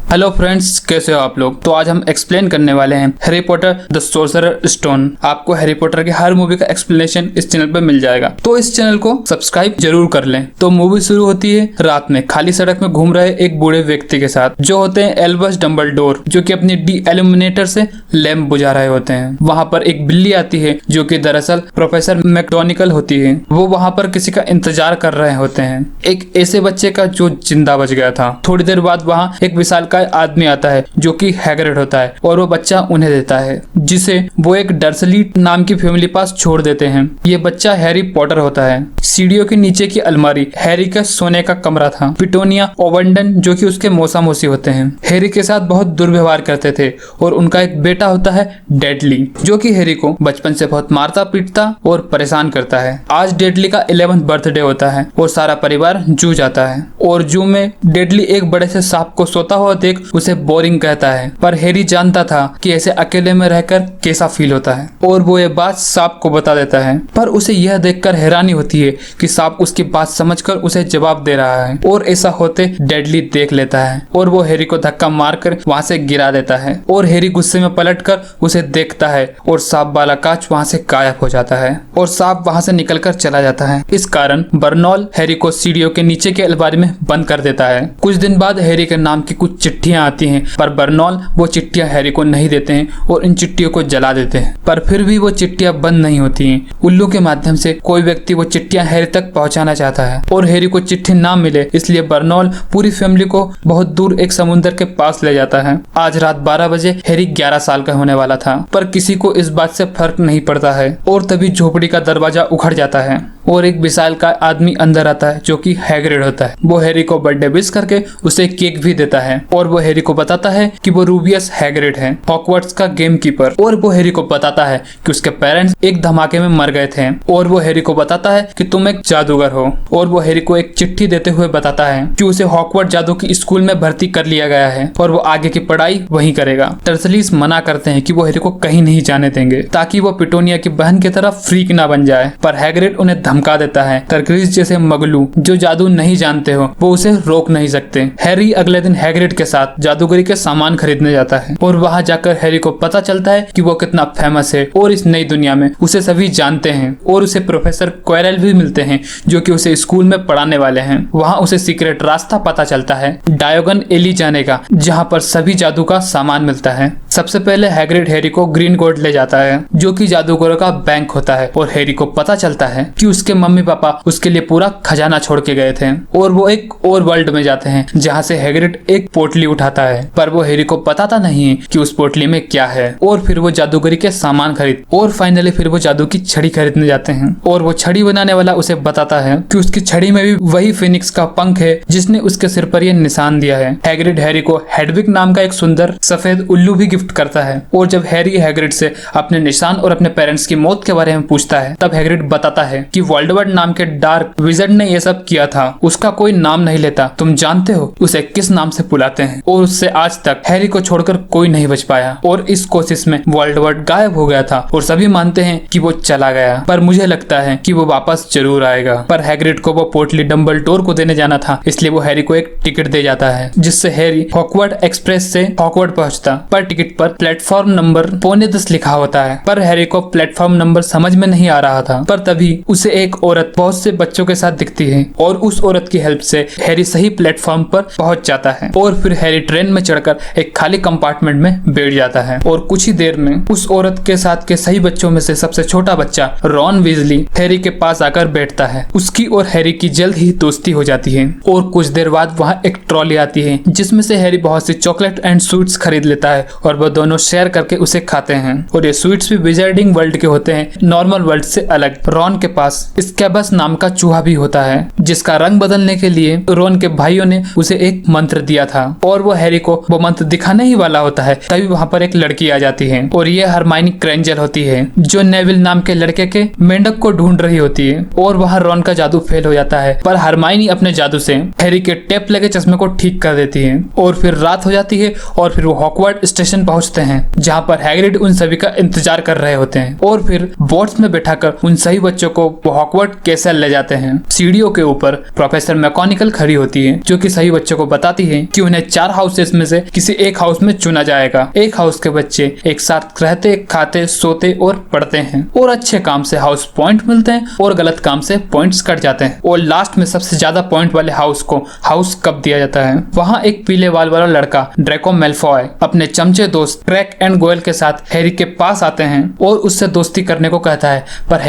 Hello friends, कैसे हो आप लोग। तो आज हम एक्सप्लेन करने वाले हैं Harry Potter the sorcerer stone. आपको हैरी पॉटर के हर मूवी का एक्सप्लेनेशन इस चैनल पे मिल जाएगा, तो इस चैनल को सब्सक्राइब जरूर कर लें। तो मूवी शुरू होती है रात में खाली सड़क में घूम रहे एक बूढ़े व्यक्ति के साथ, जो होते हैं एल्बस डम्बलडोर, जो कि अपनी डी एल्यूमिनेटर से लैंप बुझा रहे होते हैं। वहाँ पर एक बिल्ली आती है जो कि दरअसल प्रोफेसर मैकडोनिकल होती है। वो वहाँ पर किसी का इंतजार कर रहे होते हैं, एक ऐसे बच्चे का जो जिंदा बच गया था। थोड़ी देर बाद वहाँ एक विशालकाय आदमी आता है जो कि हैग्रिड होता है, और वो बच्चा उन्हें देता है, जिसे वो एक डर्सली नाम की फैमिली पास छोड़ देते हैं। ये बच्चा हैरी पॉटर होता है। सीढ़ियों के नीचे की अलमारी हैरी का सोने का कमरा था। पिटोनिया ओवंडन जो कि उसके मौसा मौसी होते हैं, हैरी के साथ बहुत दुर्व्यवहार करते थे, और उनका एक बेटा होता है डेडली, जो कि हैरी को बचपन से बहुत मारता पीटता और परेशान करता है। आज डेडली का 11th बर्थडे होता है और सारा परिवार जू जाता है, और जू में डेडली एक बड़े से सांप को सोता हुआ देख उसे बोरिंग कहता है। पर हैरी जानता था कि ऐसे अकेले में रहकर कैसा फील होता है, और वो ये बात सांप को बता देता है। पर उसे यह देखकर हैरानी होती है कि सांप उसकी बात समझकर उसे जवाब दे रहा है, और ऐसा होते डेडली देख लेता है और वो हैरी को धक्का मारकर वहां से गिरा देता है। और हैरी गुस्से में पलटकर उसे देखता है और सांप वाला कांच वहां से गायब हो जाता है और सांप वहां से निकलकर चला जाता है। इस कारण बर्नॉल हैरी को सीढ़ियों के नीचे के अलमारी में बंद कर देता है। कुछ दिन बाद हैरी के नाम की कुछ चिट्ठियां आती हैं, पर बर्नॉल वो चिट्ठियां हैरी को नहीं देते हैं और इन चिट्ठियों को जला देते हैं। पर फिर भी वो चिट्ठियां बंद नहीं होती हैं। उल्लू के माध्यम से कोई व्यक्ति वो चिट्ठियां हैरी तक पहुंचाना चाहता है, और हैरी को चिट्ठी ना मिले इसलिए बर्नॉल पूरी फैमिली को बहुत दूर एक समुद्र के पास ले जाता है। आज रात 12 बजे हैरी 11 साल का होने वाला था, पर किसी को इस बात से फर्क नहीं पड़ता है। और तभी झोपड़ी का दरवाजा उखड़ जाता है और एक विशालकाय आदमी अंदर आता है जो कि हैग्रिड होता है। वो हैरी को बर्थडे विश करके उसे केक भी देता है, और वो हैरी को बताता है कि वो रूबियस हैग्रिड है, हॉगवर्ट्स का गेम कीपर। और वो हैरी को बताता है कि उसके पेरेंट्स एक धमाके में मर गए थे, और वो हैरी को बताता है कि तुम एक जादूगर हो। और वो हैरी को एक चिट्ठी देते हुए बताता है कि उसे हॉगवर्ट्स जादू की स्कूल में भर्ती कर लिया गया है और वो आगे की पढ़ाई वहीं करेगा। टर्सलीज मना करते हैं कि वो हैरी को कहीं नहीं जाने देंगे ताकि वो पिटोनिया की बहन की तरह फ्रीक ना बन जाए, पर हैग्रिड उन्हें धमका देता है। कर्क्रिस जैसे मगलू जो जादू नहीं जानते हो वो उसे रोक नहीं सकते। हैरी अगले दिन हैग्रिड के साथ जादूगरी के सामान खरीदने जाता है, और वहां जाकर हैरी को पता चलता है कि वो कितना फेमस है और इस नई दुनिया में उसे सभी जानते हैं। और उसे प्रोफेसर क्वेरेल भी मिलते हैं जो कि उसे स्कूल में पढ़ाने वाले हैं। वहां उसे सीक्रेट रास्ता पता चलता है डायगोन एली जाने का, जहां पर सभी जादू का सामान मिलता है। सबसे पहले हैग्रिड हैरी को ग्रीन कोर्ट ले जाता है जो कि जादूगरों का बैंक होता है, और हैरी को पता चलता है कि उसके मम्मी पापा उसके लिए पूरा खजाना छोड़ के गए थे। और वो एक और वर्ल्ड में जाते हैं जहाँ से हैग्रिड एक पोटली उठाता है, पर वो हैरी को बताता नहीं है कि उस पोटली में क्या है। और फिर वो जादूगरी के सामान खरीद, और फाइनली फिर वो जादू की छड़ी खरीदने जाते हैं, और वो छड़ी बनाने वाला उसे बताता है कि उसकी छड़ी में भी वही फिनिक्स का पंख है जिसने उसके सिर पर यह निशान दिया है। हैग्रिड हैरी को हेडविग नाम का एक सुंदर सफेद उल्लू भी गिफ्ट करता है। और जब हैरी हैग्रिड से अपने निशान और अपने पेरेंट्स की मौत के बारे में पूछता है, तब हैग्रिड बताता है कि वोल्डेमॉर्ट नाम के डार्क विज़र्ड ने ये सब किया था। उसका कोई नाम नहीं लेता, तुम जानते हो उसे किस नाम से बुलाते हैं। और उससे आज तक हैरी को छोड़कर कोई नहीं बच पाया, और इस कोशिश में वोल्डेमॉर्ट गायब हो गया था और सभी मानते हैं कि वो चला गया, पर मुझे लगता है कि वो वापस जरूर आएगा। पर हैग्रिड को वो पोटली डम्बलडोर को देने जाना था, इसलिए वो हैरी को एक टिकट दे जाता है, जिससे हैरी हॉगवर्ट्स एक्सप्रेस से हॉगवर्ट्स पहुंचता। पर टिकट पर प्लेटफॉर्म नंबर 9:45 लिखा होता है, पर हैरी को प्लेटफॉर्म नंबर समझ में नहीं आ रहा था। पर तभी उसे एक औरत बहुत से बच्चों के साथ दिखती है, और उस औरत की हेल्प से हैरी सही प्लेटफॉर्म पर पहुंच जाता है। और फिर हैरी ट्रेन में चढ़कर एक खाली कंपार्टमेंट में बैठ जाता है, और कुछ ही देर में उस औरत के साथ के सही बच्चों में से सबसे छोटा बच्चा रॉन वीजली हैरी के पास आकर बैठता है। उसकी और हैरी की जल्द ही दोस्ती हो जाती है, और कुछ देर बाद वहाँ एक ट्रॉली आती है जिसमें से हैरी बहुत सी चॉकलेट एंड स्वीट्स खरीद लेता है, और वो दोनों शेयर करके उसे खाते हैं। और ये स्वीट्स भी विजार्डिंग वर्ल्ड के होते हैं, नॉर्मल वर्ल्ड से अलग। रॉन के पास स्कैबस नाम का चूहा भी होता है, जिसका रंग बदलने के लिए रॉन के भाइयों ने उसे एक मंत्र दिया था, और वो हैरी को वो मंत्र दिखाने ही वाला होता है, तभी वहाँ पर एक लड़की आ जाती है, और ये हरमाइनी ग्रेंजर होती है जो नेविल नाम के लड़के के मेंढक को ढूंढ रही होती है। और वहाँ रॉन का जादू फेल हो जाता है, पर हरमाइनी अपने जादू से हैरी के टेप लगे चश्मे को ठीक कर देती है। और फिर रात हो जाती है, और फिर वो हॉगवर्ट्स स्टेशन पहुंचते हैं जहाँ पर हैग्रिड उन सभी का इंतजार कर रहे होते हैं, और फिर बोट्स में बैठाकर उन सही बच्चों को वो हॉगवर्ड कैसल ले जाते हैं। सीढ़ियों के ऊपर प्रोफेसर मैकेनिकल खड़ी होती है, जो कि सभी बच्चों को बताती है कि उन्हें 4 हाउसेस में से किसी एक हाउस में चुना जाएगा। एक हाउस के बच्चे एक साथ रहते, खाते, सोते और पढ़ते हैं और अच्छे काम से हाउस पॉइंट मिलते हैं और गलत काम से पॉइंट्स कट जाते हैं। और लास्ट में सबसे ज्यादा पॉइंट वाले हाउस को हाउस कप दिया जाता है। वहाँ एक पीले बाल वाला लड़का ड्रैको मैल्फॉय अपने चमचे दोस्त क्रैक एंड गोयल के साथ हैरी के पास आते हैं और उससे दोस्ती करने को कहता है, पर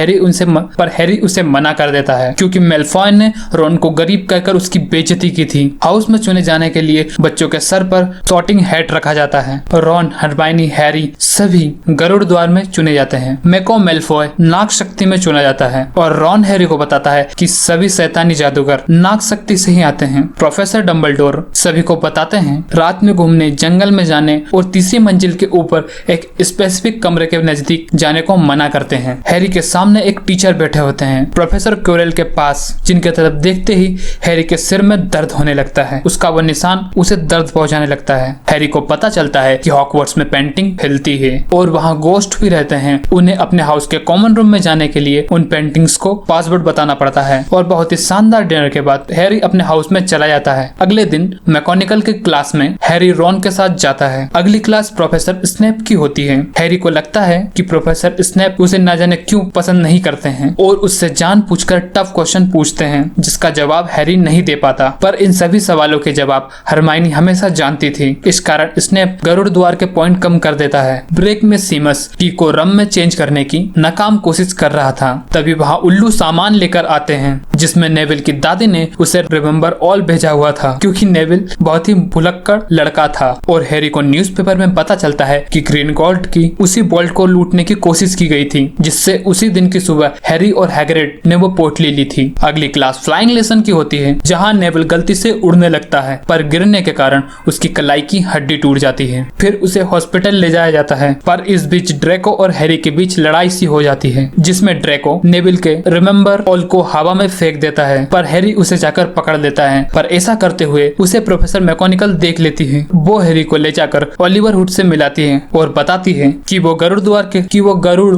हैरी उसे मना कर देता है क्योंकि मैल्फॉय ने रॉन को गरीब कहकर उसकी बेइज्जती की थी। हाउस में चुने जाने के लिए बच्चों के सर पर सॉर्टिंग हैट रखा जाता है। रॉन, हरमाइनी, हैरी सभी गरुड़ द्वार में चुने जाते हैं। मैको मैल्फॉय नाग शक्ति में चुना जाता है और रॉन हैरी को बताता है कि सभी शैतानी जादूगर नाग शक्ति से ही आते हैं। प्रोफेसर डंबलडोर सभी को बताते हैं रात में घूमने, जंगल में जाने और तीसरी मंजिल के ऊपर एक स्पेसिफिक कमरे के नजदीक जाने को मना करते हैं। हैरी के सामने एक टीचर बैठे होते हैं प्रोफेसर क्योरेल के पास, जिनके तरफ देखते ही हैरी के सिर में दर्द होने लगता है। उसका वो निशान उसे दर्द पहुंचाने लगता है। हैरी को पता चलता है कि हॉगवर्ट्स में पेंटिंग फैलती है और वहाँ गोस्ट भी रहते हैं। उन्हें अपने हाउस के कॉमन रूम में जाने के लिए उन पेंटिंग्स को पासवर्ड बताना पड़ता है और बहुत ही शानदार डिनर के बाद हैरी अपने हाउस में चला जाता है। अगले दिन मैकेनिकल की क्लास में हैरी रॉन के साथ जाता है। अगली क्लास प्रोफेसर स्नेप की होती है। हैरी को लगता है कि प्रोफेसर स्नेप उसे न जाने क्यों पसंद नहीं करते हैं और उससे जानबूझकर टफ क्वेश्चन पूछते हैं जिसका जवाब हैरी नहीं दे पाता। पर इन सभी सवालों के जवाब हरमाइनी हमेशा जानती थी। इस कारण स्नेप गरुड़ द्वार के पॉइंट कम कर देता है। ब्रेक में सीमस टी को रम में चेंज करने की नाकाम कोशिश कर रहा था। तभी वहाँ उल्लू सामान लेकर आते हैं जिसमें नेविल की दादी ने उसे रिमेम्बर ऑल भेजा हुआ था क्योंकि नेविल बहुत ही भुलक्कड़ लड़का था। और हैरी को न्यूज़पेपर में पता चलता है कि ग्रीनगॉल्ड की उसी बोल्ट को लूटने की कोशिश की गई थी जिससे उसी दिन की सुबह हैरी और हैग्रिड ने वो पोटली ली थी। अगली क्लास फ्लाइंग लेसन की होती है जहाँ नेविल गलती से उड़ने लगता है पर गिरने के कारण उसकी कलाई की हड्डी टूट जाती है। फिर उसे हॉस्पिटल ले जाया जाता है। पर इस बीच ड्रैको और हैरी के बीच लड़ाई सी हो जाती है जिसमें ड्रैको नेविल के रिमेम्बर ऑल को हवा में फेंक देता है पर हैरी उसे जाकर पकड़ लेता है। पर ऐसा करते हुए उसे प्रोफेसर मैकेनिकल देख लेती है। वो हैरी को ले जाकर ओलिवर वुड से मिलाती है और बताती है कि वो गरुड़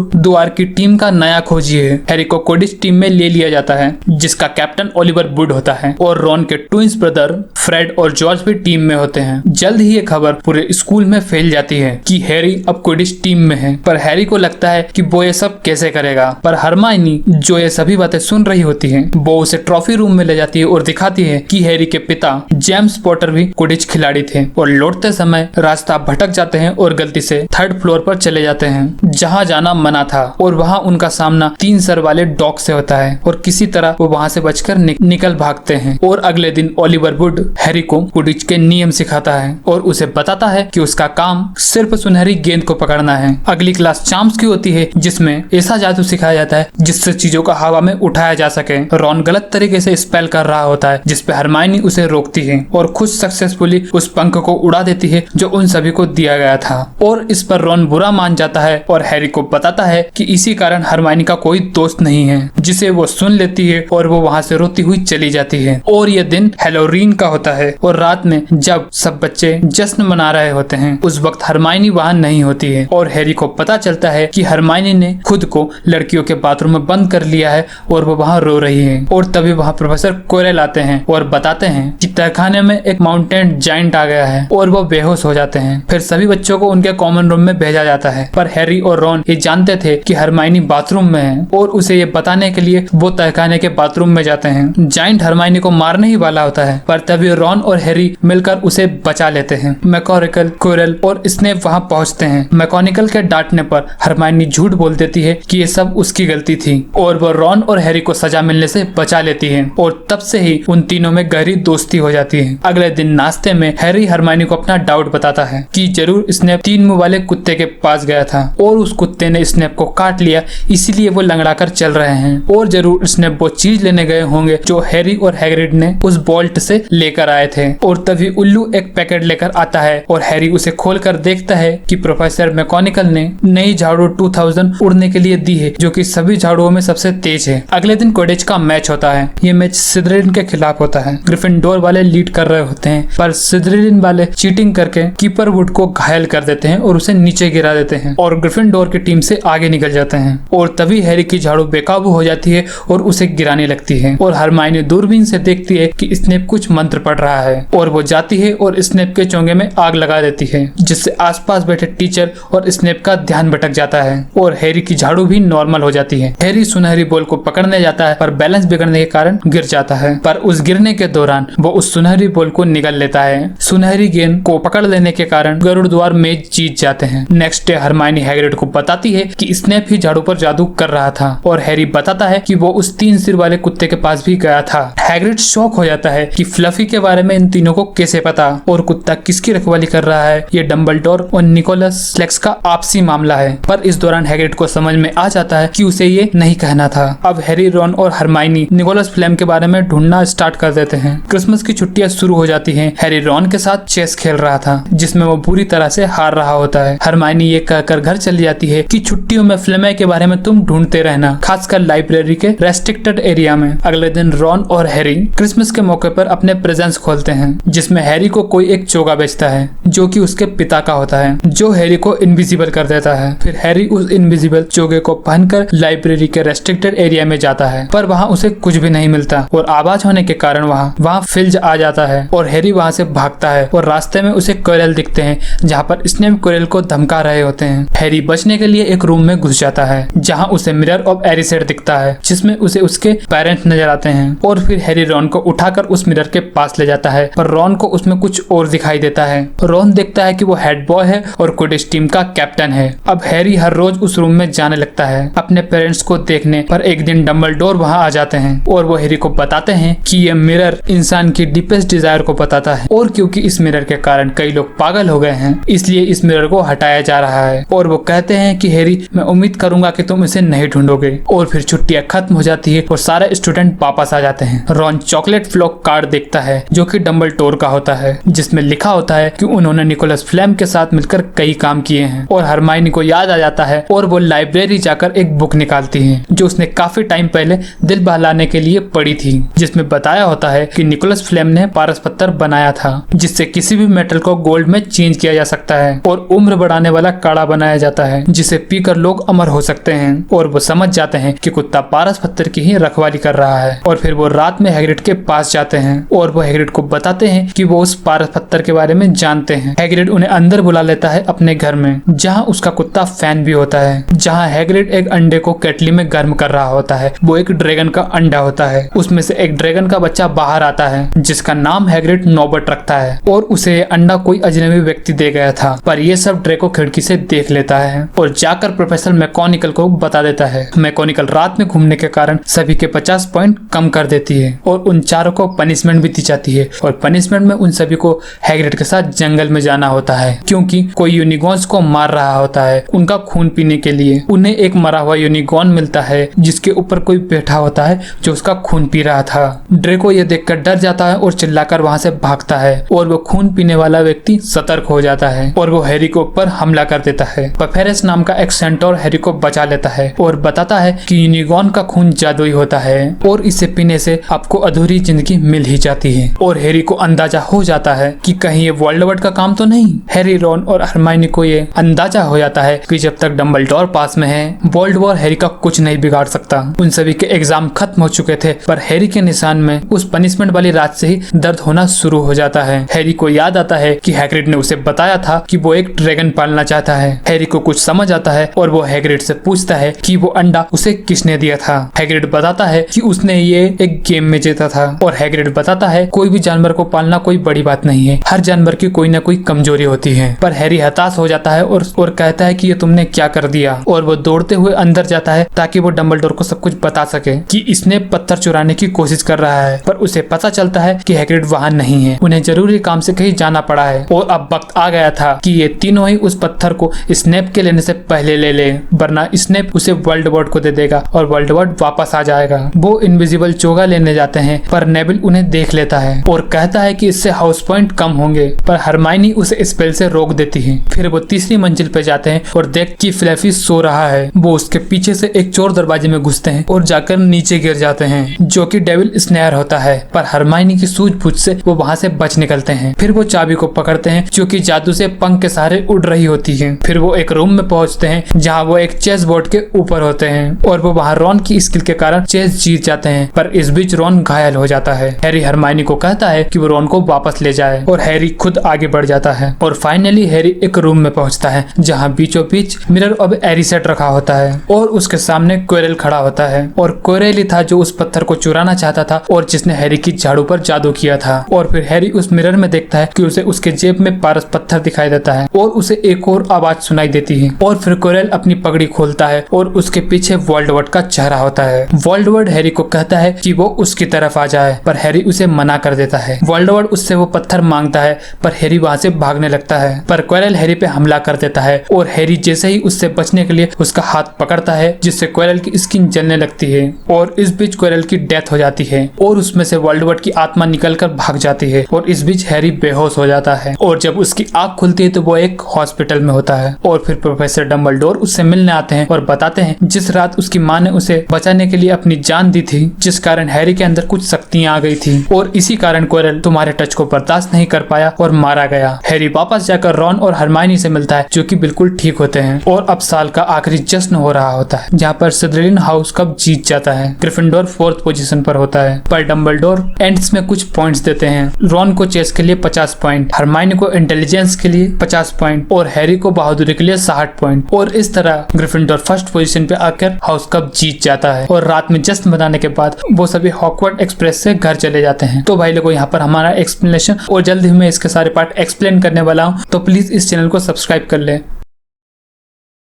द्वार की टीम का नया खोजी है। हैरी को क्विडिच टीम में ले लिया जाता है जिसका कैप्टन ओलिवर वुड होता है और रॉन के ट्विंस ब्रदर फ्रेड और जॉर्ज भी टीम में होते हैं। जल्द ही ये खबर पूरे स्कूल में फैल जाती है कि हैरी अब क्विडिच टीम में है। पर हैरी को लगता है कि वो ये सब कैसे करेगा। पर हरमाइनी जो ये सभी बातें सुन रही होती है वो उसे ट्रॉफी रूम में ले जाती है और दिखाती है कि हैरी के पिता जेम्स पॉटर भी क्विडिच खिलाड़ी थे और लौटते समय रास्ता भटक जाते हैं और गलती से 3rd फ्लोर पर चले जाते हैं जहाँ जाना मना था और वहाँ उनका सामना 3 सर वाले डॉग से होता है और किसी तरह वो वहाँ से बचकर निकल भागते हैं। और अगले दिन ओलिवर वुड हैरी को क्विडिच के नियम सिखाता है और उसे बताता है कि उसका काम सिर्फ सुनहरी गेंद को पकड़ना है। अगली क्लास चार्म्स की होती है जिसमें ऐसा जादू सिखाया जाता है जिससे चीजों को हवा में उठाया जा सके। रॉन गलत तरीके से स्पेल कर रहा होता है जिसपे हरमाइनी उसे रोकती है और खुद सक्सेसफुली उस पंख को उड़ा देती है जो उन सभी को दिया गया था। और इस पर रॉन बुरा मान जाता है और हैरी को बताता है कि इसी कारण हरमाइनी का कोई दोस्त नहीं है, जिसे वो सुन लेती है और वो वहाँ से रोती हुई चली जाती है। और ये दिन हैलोवीन का होता है और रात में जब सब बच्चे जश्न मना रहे होते हैं उस वक्त हरमाइनी वहाँ नहीं होती है और हैरी को पता चलता है कि हरमाइनी ने खुद को लड़कियों के बाथरूम में बंद कर लिया है और वो वहाँ रो रही है। और तभी वहाँ प्रोफेसर क्योरेल आते हैं और बताते हैं कि तहखाने में एक माउंटेन जाइंट आ गया है और वो बेहोश हो जाते हैं। फिर सभी बच्चों को उनके कॉमन रूम में भेजा जाता है पर हैरी और रॉन ये जानते थे कि हरमाइनी बाथरूम में है और उसे ये बताने के लिए वो तहखाने के बाथरूम में जाते हैं। जाइंट हरमाइनी को मारने ही वाला होता है पर तभी रॉन और हैरी मिलकर उसे बचा लेते हैं। मैकेनिकल, क्योरेल और स्नेप वहाँ पहुँचते हैं। मैकेनिकल के डांटने पर हरमाइनी झूठ बोल देती है कि ये सब उसकी गलती थी और वो रॉन और हैरी को सजा मिलने से बचा लेती है और तब से ही उन तीनों में गहरी दोस्ती हो जाती है। अगले दिन नाश्ते में हैरी हरमाइनी को अपना डाउट बताता है कि जरूर स्नेप 3 मुंह वाले कुत्ते के पास गया था और उस कुत्ते ने स्नेप को काट लिया, इसीलिए वो लंगड़ा कर चल रहे हैं और जरूर स्नेप वो चीज लेने गए होंगे जो हैरी और हैग्रिड ने उस बोल्ट से लेकर आए थे। और तभी उल्लू एक पैकेट लेकर आता है और हैरी उसे खोलकर देखता है कि प्रोफेसर मैकेनिकल ने नई झाड़ू 2000 उड़ने के लिए दी है जो कि सभी झाड़ुओं में सबसे तेज है। अगले दिन क्विडिच का मैच होता है। ये मैच स्लिदरिन के खिलाफ होता है। ग्रिफिंडोर वाले लीड कर रहे होते हैं पर स्लिदरिन वाले चीटिंग करके कीपर वुड को घायल कर देते हैं और उसे नीचे गिरा देते हैं और ग्रिफिंडोर की टीम से आगे निकल जाते हैं। और तभी हैरी की झाड़ू बेकाबू काबू हो जाती है और उसे गिराने लगती है और हरमाइनी दूरबीन से देखती है कि स्नेप कुछ मंत्र पढ़ रहा है और वो जाती है और स्नेप के चोंगे में आग लगा देती है, जिससे आसपास बैठे टीचर और स्नेप का ध्यान भटक जाता है और हैरी की झाड़ू भी नॉर्मल हो जाती है। हैरी सुनहरी बॉल को पकड़ने जाता है पर बैलेंस बिगड़ने के कारण गिर जाता है, पर उस गिरने के दौरान वो उस सुनहरी बॉल को निगल लेता है। सुनहरी गेंद को पकड़ लेने के कारण गरुड़ द्वार मेज जीत जाते हैं। नेक्स्ट डे हरमाइनी हैग्रिड को बताती है कि स्नेप ही झाड़ू पर जादू कर रहा था और हैरी बताता है कि वो उस 3 सिर वाले कुत्ते के पास भी गया था। हैग्रिड शॉक हो जाता है कि फ्लफी के बारे में इन तीनों को कैसे पता और कुत्ता किसकी रखवाली कर रहा है। ये डंबलडोर और निकोलस फ्लेक्स का आपसी मामला है, पर इस दौरान हैग्रिड को समझ में आ जाता है कि उसे ये नहीं कहना था। अब हैरी, रॉन और हरमाइनी निकोलस फ्लेम के बारे में ढूंढना स्टार्ट कर देते हैं। क्रिसमस की छुट्टियां शुरू हो जाती हैं। हैरी रॉन के साथ चेस खेल रहा था जिसमें वो बुरी तरह से हार रहा होता है। हरमाइनी ये कहकर घर चली जाती है कि छुट्टियों में फ्लेमे के बारे में तुम ढूंढते रहना, खासकर लाइब्रेरी के रेस्ट्रिक्टेड एरिया में। अगले दिन रॉन और हैरी क्रिसमस के मौके पर अपने प्रेजेंट्स खोलते हैं, जिसमें हैरी को कोई एक चोगा बेचता है जो कि उसके पिता का होता है, जो हैरी को इनविजिबल कर देता है। फिर हैरी उस इनविजिबल चोगे को पहनकर लाइब्रेरी के रेस्ट्रिक्टेड एरिया में जाता है, पर वहाँ उसे कुछ भी नहीं मिलता और आवाज होने के कारण वहाँ फिल्ज आ जाता है और हैरी वहाँ से भागता है और रास्ते में उसे कोरेल दिखते हैं जहाँ पर स्नेप कोरेल को धमका रहे होते हैं। हैरी बचने के लिए एक रूम में घुस जाता है जहाँ उसे मिरर ऑफ एरिसेड दिखता है, जिसमें उसे उसके पेरेंट्स नजर आते हैं और फिर हैरी रॉन को उठाकर उस मिरर के पास ले जाता है, पर रॉन को उसमें कुछ और दिखाई देता है। रॉन देखता है कि वो हेड बॉय है और क्विडिच टीम का कैप्टन है। अब हैरी हर रोज उस रूम में जाने लगता है अपने पेरेंट्स को देखने, पर एक दिन डंबलडोर वहाँ आ जाते हैं और वो हैरी को बताते हैं कि ये मिरर इंसान की डीपेस्ट डिजायर को बताता है और क्योंकि इस मिरर के कारण कई लोग पागल हो गए हैं, इसलिए इस मिरर को हटाया जा रहा है। और वो कहते हैं कि हैरी, मैं उम्मीद करूंगा कि तुम इसे नहीं ढूंढोगे। और फिर छुट्टियां खत्म हो जाती है और सारे स्टूडेंट वापस आ जाते हैं। रॉन चॉकलेट फ्लॉक कार्ड देखता है जो कि डंबलडोर का होता है, जिसमें लिखा होता है कि उन्होंने निकोलस फ्लेम के साथ मिलकर कई काम किए हैं। और हरमाइनी को याद आ जाता है और वो लाइब्रेरी जाकर एक बुक निकालती है जो उसने काफी टाइम पहले दिल बहलाने के लिए पढ़ी थी, जिसमें बताया होता है कि निकोलस फ्लेम ने पारस पत्थर बनाया था जिससे किसी भी मेटल को गोल्ड में चेंज किया जा सकता है और उम्र बढ़ाने वाला काढ़ा बनाया जाता है जिसे पीकर लोग अमर हो सकते हैं। और वो समझ जाते हैं कि कुत्ता पारस पत्थर की ही रखवाली कर रहा है। और फिर वो रात में हैग्रिड के पास जाते हैं और वो हैग्रिड को बताते हैं कि वो उस पारस पत्थर के बारे में जानते हैं। हैग्रिड उन्हें अंदर बुला लेता है अपने घर में, जहाँ उसका कुत्ता फैन भी होता है, जहाँ हैग्रिड एक अंडे को केटली में गर्म कर रहा होता है। वो एक ड्रैगन का अंडा होता है, उसमें से एक ड्रैगन का बच्चा बाहर आता है जिसका नाम हैग्रिड नोबर्ट रखता है और उसे ये अंडा कोई अजनबी व्यक्ति दे गया था। पर ये सब ड्रेको खिड़की से देख लेता है और जाकर प्रोफेसर मैकोनिकल को बता देता है। मैकोनिकल रात में घूमने के कारण सभी के 50 पॉइंट कम कर देती है और उन चारों को पनिशमेंट भी दी जाती है। और पनिशमेंट में उन सभी को हैग्रिड के साथ जंगल में जाना होता है क्योंकि कोई यूनिगॉन्स को मार रहा होता है उनका खून पीने के लिए। उन्हें एक मरा हुआ यूनिगॉन मिलता है जिसके ऊपर कोई बैठा होता है जो उसका खून पी रहा था। ड्रेको ये देखकर डर जाता है और चिल्लाकर वहाँ से भागता है और वो खून पीने वाला व्यक्ति सतर्क हो जाता है और वो हैरी के ऊपर हमला कर देता है। पफेरस नाम का एक सेंटोर हैरी को बचा लेता है और बताता है कि यूनिगॉन का खून जादुई होता है और इसे पीने से आपको अधूरी जिंदगी मिल ही जाती है। और हैरी को अंदाजा हो जाता है कि कहीं ये वोल्डेमॉर्ट का काम तो नहीं। हैरी, रॉन और हरमाइनी को ये अंदाजा हो जाता है कि जब तक डंबलडोर पास में है वोल्डेमॉर्ट हैरी का कुछ नहीं बिगाड़ सकता। उन सभी के एग्जाम खत्म हो चुके थे, पर हैरी के निशान में उस पनिशमेंट वाली रात से ही दर्द होना शुरू हो जाता है। हैरी को याद आता है कि हैग्रिड ने उसे बताया था कि वो एक ड्रैगन पालना चाहता है। हैरी को कुछ समझ आता है और वो हैग्रिड से पूछता है कि वो अंडा उसे किसने दिया था। हैग्रिड बताता है कि उसने ये एक गेम में जीता था और हैग्रिड बताता है कोई भी जानवर को पालना कोई बड़ी बात नहीं है, हर जानवर की कोई ना कोई कमजोरी होती है। पर हैरी हताश हो जाता है और कहता है कि ये तुमने क्या कर दिया, और वो दौड़ते हुए अंदर जाता है ताकि वो डंबलडोर को सब कुछ बता सके कि इसने पत्थर चुराने की कोशिश कर रहा है। पर उसे पता चलता है कि हैग्रिड वहाँ नहीं है, उन्हें जरूरी काम से कहीं जाना पड़ा है और अब वक्त आ गया था कि ये तीनों ही उस पत्थर को स्नेप के लेने से पहले ले ले, वरना स्नेप उसे वोल्डेमॉर्ट को दे देगा और वोल्डेमॉर्ट वापस आ जाएगा। वो इनविजिबल चोगा लेने जाते हैं पर नेविल उन्हें देख लेता है और कहता है कि इससे हाउस पॉइंट कम होंगे, पर हरमाइनी उसे स्पेल से रोक देती है। फिर वो तीसरी मंजिल पे जाते हैं और देख कि फ्लैफी सो रहा है। वो उसके पीछे से एक चोर दरवाजे में घुसते हैं और जाकर नीचे गिर जाते हैं, जो कि डेविल स्नेयर होता है। पर हरमाइनी की सूझबूझ से वो वहाँ से बच निकलते हैं। फिर वो चाबी को पकड़ते हैं जो कि जादू से पंख के सहारे उड़ रही होती है। फिर वो एक रूम में पहुंचते हैं जहाँ वो एक चेस बोर्ड के ऊपर होते हैं और वो वहाँ रॉन की स्किल के कारण चेस जीत जाते हैं, पर इस बीच रॉन घायल हो जाता है। हैरी हरमाइनी को कहता है कि वो रॉन को वापस ले जाए और हैरी खुद आगे बढ़ जाता है और फाइनली हैरी एक रूम में पहुंचता है जहाँ बीचों बीच मिरर ऑफ एरिसेट रखा होता है और उसके सामने क्वेरेल खड़ा होता है और क्वेरेल ही था जो उस पत्थर को चुराना चाहता था और जिसने हैरी की झाड़ू पर जादू किया था। और फिर हैरी उस मिरर में देखता है कि उसे उसके जेब में पारस पत्थर दिखाई देता है और उसे एक और आवाज सुनाई देती है और फिर क्वेरेल अपनी पगड़ी खोलता है और उसके पीछे वोल्डेमॉर्ट का चेहरा होता है। वोल्डेमॉर्ट हैरी को कहता है कि वो उसकी तरफ आ जाए, पर हैरी उसे मना कर देता है। वोल्डेमॉर्ट उससे वो पत्थर मांगता है, पर हैरी वहाँ से भागने लगता है, पर क्वेरेल हैरी पे हमला कर देता है और हैरी जैसे ही उससे बचने के लिए उसका हाथ पकड़ता है जिससे क्वेरेल की स्किन जलने लगती है और इस बीच क्वेरेल की डेथ हो जाती है और उसमें से वोल्डेमॉर्ट की आत्मा निकलकर भाग जाती है और इस बीच हैरी बेहोश हो जाता है और जब उसकी आंख खुलती है तो वो एक हॉस्पिटल में होता है और फिर प्रोफेसर डंबलडोर उससे मिलने आते हैं और बताते हैं जिस रात उसकी माँ ने उसे बचाने के लिए अपनी जान दी थी, जिस कारण हैरी के अंदर कुछ शक्तियां आ गई थी और इसी कारण क्वेरेल तुम्हारे टच को बर्दाश्त नहीं कर पाया और मारा गया। हैरी वापस जाकर रॉन और हरमाइनी से मिलता है जो कि बिल्कुल ठीक होते हैं और अब साल का आखिरी जश्न हो रहा होता है जहाँ पर स्लिदरिन हाउस कप जीत जाता है। ग्रिफिंडोर 4th पोजीशन पर होता है, पर डंबलडोर एंड्स में कुछ पॉइंट्स देते हैं। रॉन को चेस के लिए 50 पॉइंट, हरमाइनी को इंटेलिजेंस के लिए 50 पॉइंट और हैरी को बहादुरी के लिए 60 पॉइंट और इस तरह ग्रिफिंडोर 1st पोजीशन पे आकर हाउस कप जीत जाता है और रात में जश्न मनाने के बाद वो सभी हॉगवर्ट्स एक्सप्रेस से घर चले जाते हैं। तो भाई लोगों, यहाँ पर हमारा एक्सप्लेनेशन और जल्द ही मैं इसके सारे पार्ट एक्सप्लेन करने वाला हूँ, तो प्लीज इस चैनल को सब्सक्राइब कर ले।